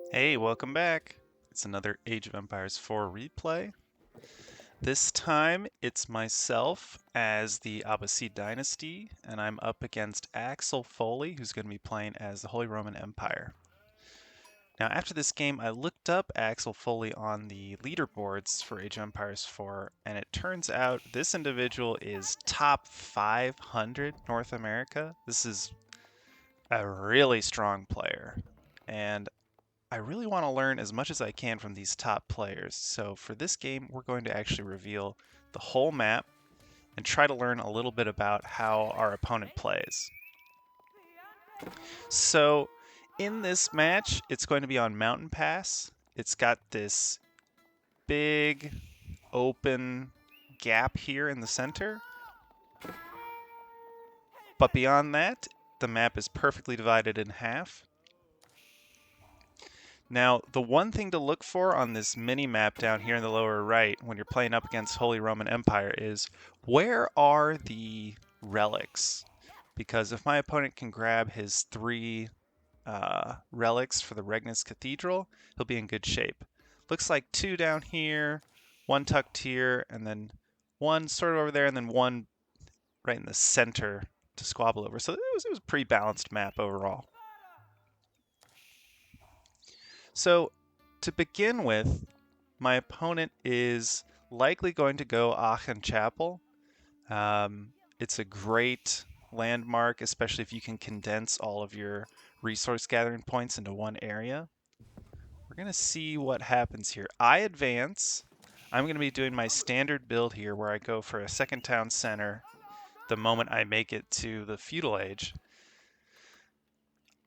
Hey, welcome back. It's another Age of Empires 4 replay. This time it's myself as the Abbasid dynasty, and I'm up against Axel Foley, who's going to be playing as the Holy Roman Empire. Now, after this game, I looked up Axel Foley on the leaderboards for Age of Empires 4, and it turns out this individual is top 500 North America. This is a really strong player, and I really want to learn as much as I can from these top players. So for this game, we're going to actually reveal the whole map and try to learn a little bit about how our opponent plays. So in this match, it's going to be on Mountain Pass. It's got this big open gap here in the center. But beyond that, the map is perfectly divided in half. Now, the one thing to look for on this mini map down here in the lower right when you're playing up against Holy Roman Empire is where are the relics? Because if my opponent can grab his 3 relics for the Regnus Cathedral, he'll be in good shape. Looks like 2 down here, 1 tucked here, and then 1 sort of over there, and then 1 right in the center to squabble over. So it was a pretty balanced map overall. So to begin with, my opponent is likely going to go Aachen Chapel. It's a great landmark, especially if you can condense all of your resource gathering points into one area. We're going to see what happens here. I advance. I'm going to be doing my standard build here where I go for a second town center the moment I make it to the feudal age.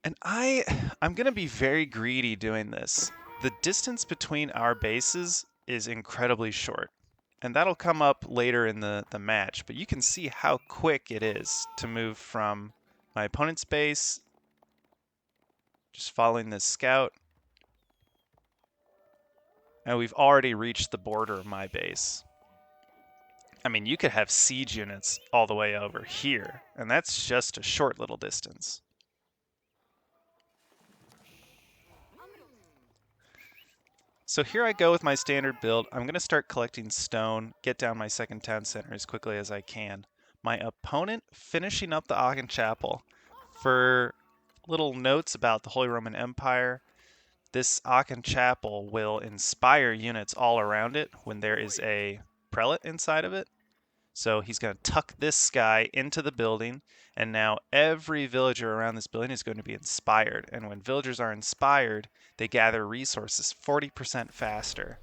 And I'm going to be very greedy doing this. The distance between our bases is incredibly short. And that'll come up later in the match, but you can see how quick it is to move from my opponent's base, just following this scout. And we've already reached the border of my base. I mean, you could have siege units all the way over here, and that's just a short little distance. So here I go with my standard build. I'm going to start collecting stone, get down my second town center as quickly as I can. My opponent finishing up the Aachen Chapel. For little notes about the Holy Roman Empire, this Aachen Chapel will inspire units all around it when there is a prelate inside of it. So he's going to tuck this guy into the building, and now every villager around this building is going to be inspired. And when villagers are inspired, they gather resources 40% faster.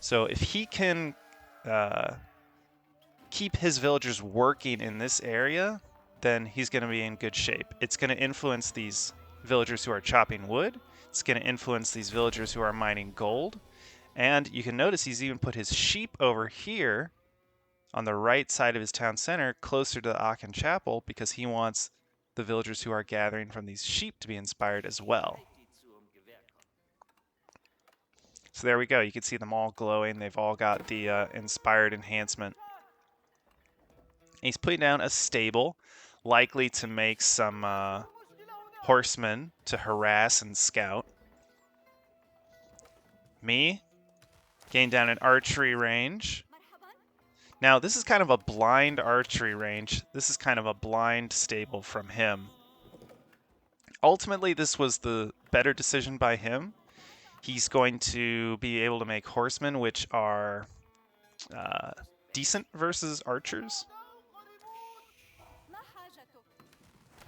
So if he can keep his villagers working in this area, then he's going to be in good shape. It's going to influence these villagers who are chopping wood. It's going to influence these villagers who are mining gold. And you can notice he's even put his sheep over here on the right side of his town center, closer to the Aachen Chapel, because he wants the villagers who are gathering from these sheep to be inspired as well. So there we go. You can see them all glowing. They've all got the inspired enhancement. He's putting down a stable, likely to make some horsemen to harass and scout. Me, gain down an archery range. Now, this is kind of a blind archery range. This is kind of a blind stable from him. Ultimately, this was the better decision by him. He's going to be able to make horsemen, which are decent versus archers.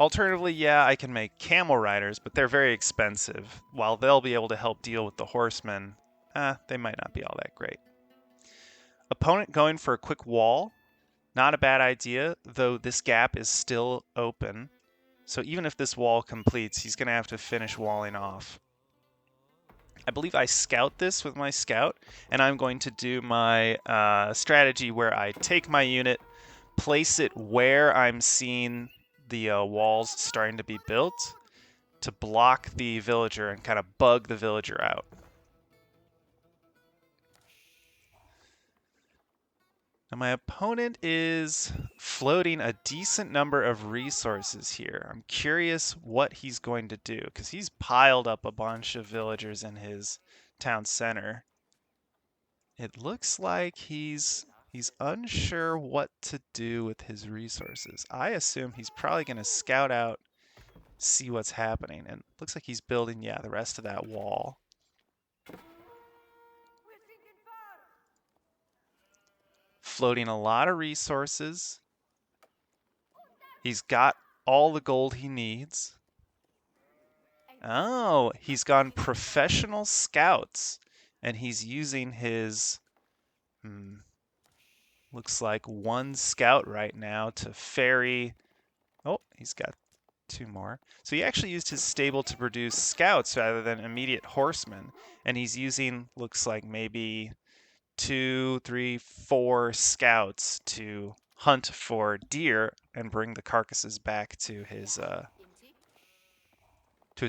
Alternatively, yeah, I can make camel riders, but they're very expensive. While they'll be able to help deal with the horsemen, they might not be all that great. Opponent going for a quick wall. Not a bad idea, though this gap is still open. So even if this wall completes, he's going to have to finish walling off. I believe I scout this with my scout, and I'm going to do my strategy where I take my unit, place it where I'm seeing the walls starting to be built to block the villager and kind of bug the villager out. And my opponent is floating a decent number of resources here. I'm curious what he's going to do, because he's piled up a bunch of villagers in his town center. It looks like he's unsure what to do with his resources. I assume he's probably going to scout out, see what's happening. And it looks like he's building, yeah, the rest of that wall. Floating a lot of resources. He's got all the gold he needs. Oh, he's gone professional scouts, and he's using his, looks like one scout right now to ferry. Oh, he's got 2 more. So he actually used his stable to produce scouts rather than immediate horsemen, and he's using, looks like maybe 2, 3, 4 scouts to hunt for deer and bring the carcasses back to his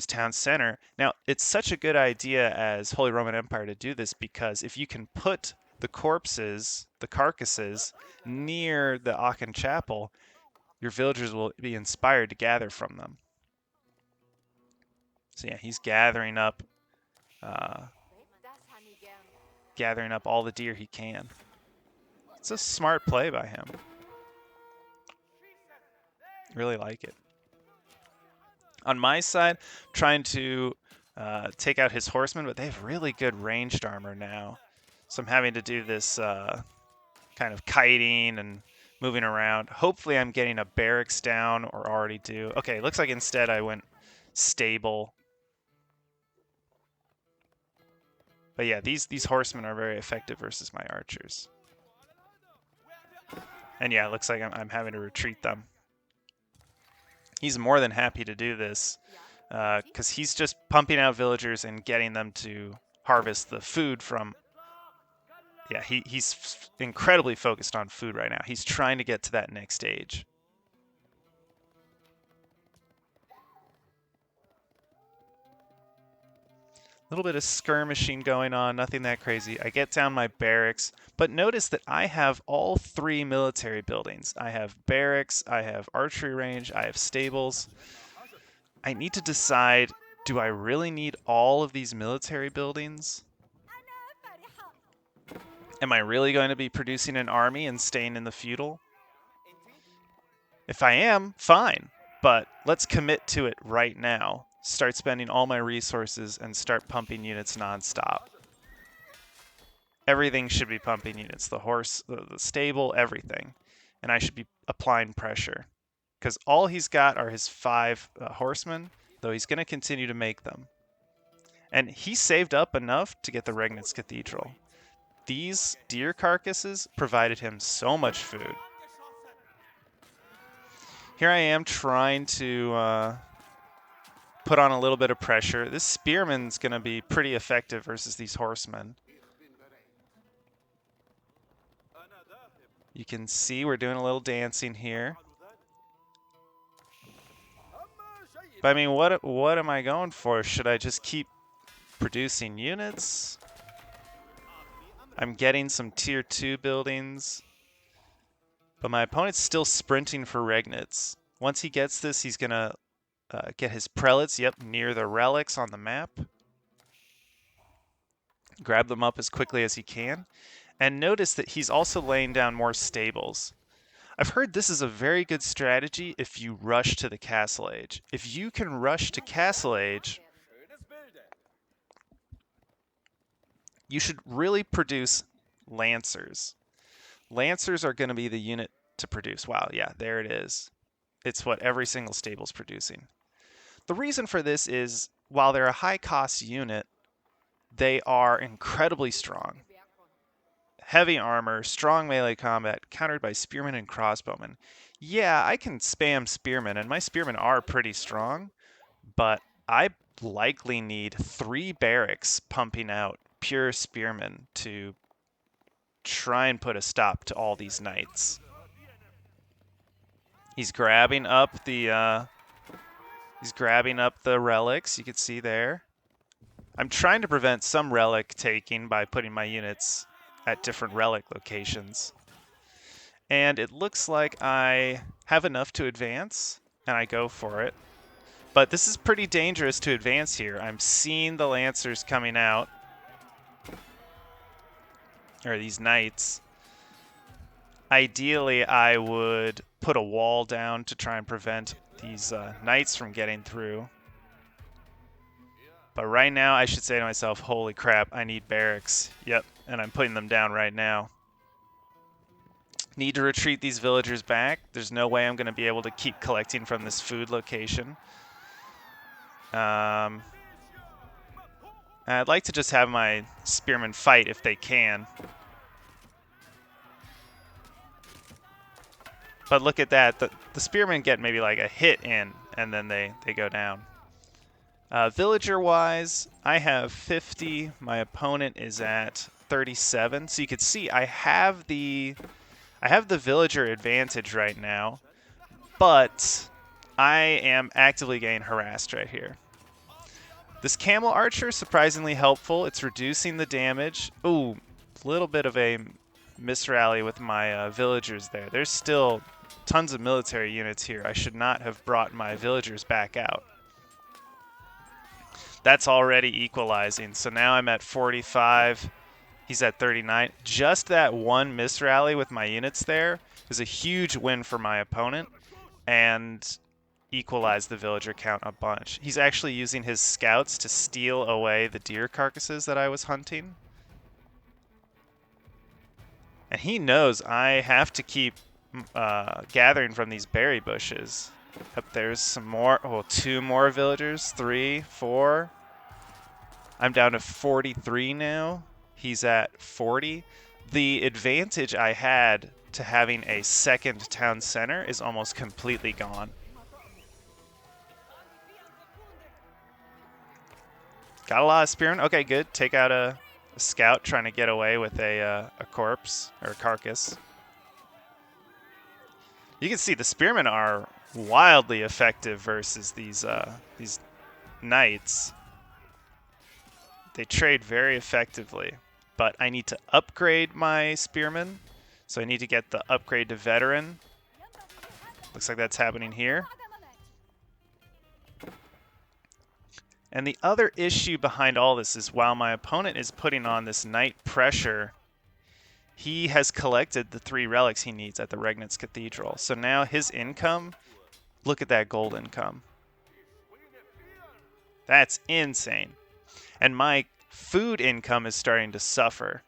town center. Now, it's such a good idea as Holy Roman Empire to do this, because if you can put the corpses, the carcasses, near the Aachen Chapel, your villagers will be inspired to gather from them. So yeah, he's gathering up all the deer he can. It's a smart play by him. Really like it. On my side, trying to take out his horsemen, but they have really good ranged armor now. So I'm having to do this kind of kiting and moving around. Hopefully I'm getting a barracks down, or already do. Okay, looks like instead I went stable. But yeah, these horsemen are very effective versus my archers. And yeah, it looks like I'm having to retreat them. He's more than happy to do this, because he's just pumping out villagers and getting them to harvest the food from. Yeah, he's incredibly focused on food right now. He's trying to get to that next stage. A little bit of skirmishing going on, nothing that crazy. I get down my barracks, but notice that I have all 3 military buildings. I have barracks, I have archery range, I have stables. I need to decide, do I really need all of these military buildings? Am I really going to be producing an army and staying in the feudal? If I am, fine, but let's commit to it right now. Start spending all my resources and start pumping units nonstop. Everything should be pumping units, the horse, the stable, everything. And I should be applying pressure, because all he's got are his 5 horsemen, though he's going to continue to make them. And he saved up enough to get the Regnitz Cathedral. These deer carcasses provided him so much food. Here I am trying to put on a little bit of pressure. This spearman's going to be pretty effective versus these horsemen. You can see we're doing a little dancing here. But I mean, what am I going for? Should I just keep producing units? I'm getting some tier 2 buildings. But my opponent's still sprinting for Regnitz. Once he gets this, he's going to get his prelates, near the relics on the map. Grab them up as quickly as he can. And notice that he's also laying down more stables. I've heard this is a very good strategy if you rush to the Castle Age. If you can rush to Castle Age, you should really produce Lancers. Lancers are going to be the unit to produce. Wow, yeah, there it is. It's what every single stable's producing. The reason for this is, while they're a high-cost unit, they are incredibly strong. Heavy armor, strong melee combat, countered by spearmen and crossbowmen. Yeah, I can spam spearmen, and my spearmen are pretty strong, but I likely need 3 barracks pumping out pure spearmen to try and put a stop to all these knights. He's grabbing up the relics, you can see there. I'm trying to prevent some relic taking by putting my units at different relic locations. And it looks like I have enough to advance, and I go for it. But this is pretty dangerous to advance here. I'm seeing the Lancers coming out, or these Knights. Ideally, I would put a wall down to try and prevent these Knights from getting through. But right now, I should say to myself, holy crap, I need barracks. Yep, and I'm putting them down right now. Need to retreat these villagers back. There's no way I'm going to be able to keep collecting from this food location. I'd like to just have my spearmen fight if they can. But look at that. The spearmen get maybe like a hit in, and then they go down. Villager-wise, I have 50. My opponent is at 37. So you can see I have the villager advantage right now, but I am actively getting harassed right here. This camel archer is surprisingly helpful. It's reducing the damage. Ooh, a little bit of a misrally with my villagers there. There's still tons of military units here. I should not have brought my villagers back out. That's already equalizing. So now I'm at 45. He's at 39. Just that one misrally with my units there is a huge win for my opponent and equalized the villager count a bunch. He's actually using his scouts to steal away the deer carcasses that I was hunting. And he knows I have to keep gathering from these berry bushes. Up there's some more. Oh, 2 more villagers. 3, 4. I'm down to 43 now. He's at 40. The advantage I had to having a second town center is almost completely gone. Got a lot of spearmen. Okay, good. Take out a scout trying to get away with a corpse or a carcass. You can see the spearmen are wildly effective versus these knights. They trade very effectively, but I need to upgrade my spearmen. So I need to get the upgrade to veteran. Looks like that's happening here. And the other issue behind all this is while my opponent is putting on this knight pressure, he has collected the 3 relics he needs at the Regnitz Cathedral. So now his income, look at that gold income. That's insane. And my food income is starting to suffer.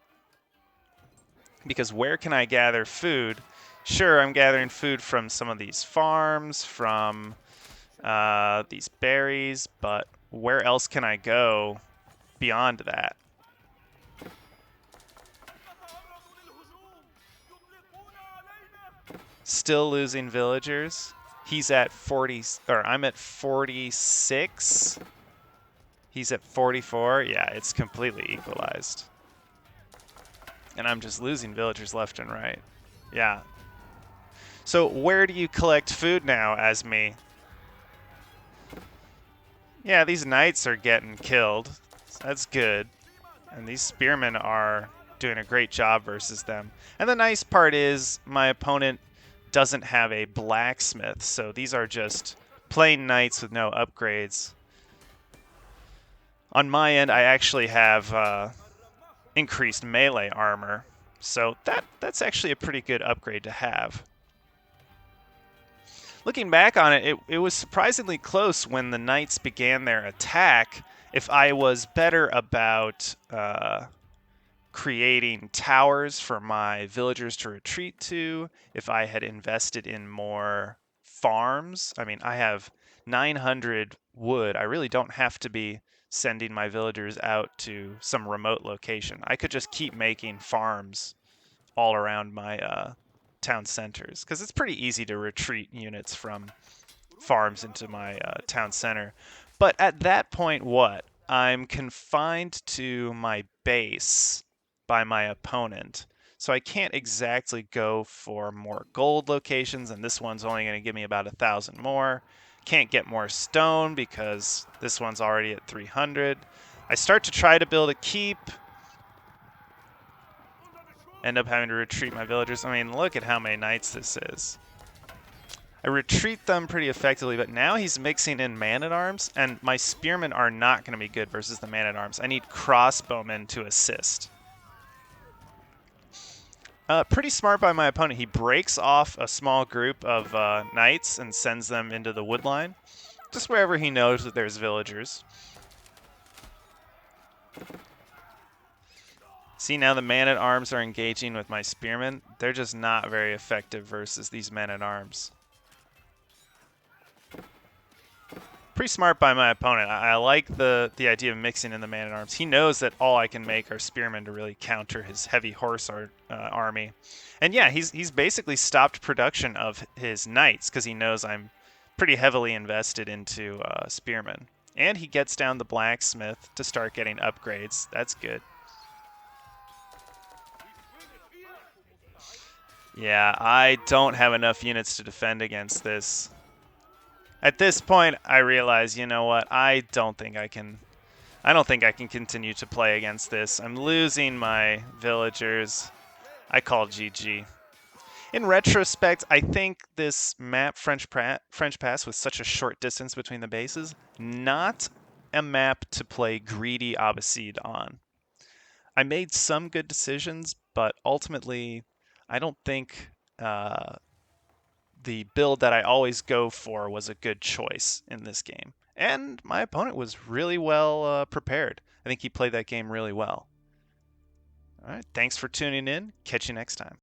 Because where can I gather food? Sure, I'm gathering food from some of these farms, from these berries, but where else can I go beyond that? Still losing villagers. He's at 40, or I'm at 46. He's at 44. Yeah, it's completely equalized. And I'm just losing villagers left and right. Yeah. So where do you collect food now as me? Yeah, these knights are getting killed. So that's good. And these spearmen are doing a great job versus them. And the nice part is my opponent doesn't have a blacksmith, so these are just plain knights with no upgrades. On my end, I actually have increased melee armor, so that's actually a pretty good upgrade to have. Looking back on it, it was surprisingly close when the knights began their attack. If I was better about creating towers for my villagers to retreat to, if I had invested in more farms. I mean, I have 900 wood. I really don't have to be sending my villagers out to some remote location. I could just keep making farms all around my town centers, because it's pretty easy to retreat units from farms into my town center. But at that point, what? I'm confined to my base by my opponent. So I can't exactly go for more gold locations, and this one's only going to give me about 1,000 more. Can't get more stone because this one's already at 300. I start to try to build a keep, end up having to retreat my villagers. I mean, look at how many knights this is. I retreat them pretty effectively, but now he's mixing in man-at-arms, and my spearmen are not going to be good versus the man-at-arms. I need crossbowmen to assist. Pretty smart by my opponent. He breaks off a small group of knights and sends them into the wood line, just wherever he knows that there's villagers. See, now the man-at-arms are engaging with my spearmen. They're just not very effective versus these men-at-arms. Pretty smart by my opponent. I like the idea of mixing in the man-at-arms. He knows that all I can make are spearmen to really counter his heavy horse army. And yeah, he's basically stopped production of his knights because he knows I'm pretty heavily invested into spearmen. And he gets down the blacksmith to start getting upgrades. That's good. Yeah, I don't have enough units to defend against this. At this point, I realize, you know what? I don't think I can continue to play against this. I'm losing my villagers. I call GG. In retrospect, I think this map, French Pass, with such a short distance between the bases, not a map to play greedy Abbasid on. I made some good decisions, but ultimately, I don't think the build that I always go for was a good choice in this game. And my opponent was really well prepared. I think he played that game really well. All right, thanks for tuning in. Catch you next time.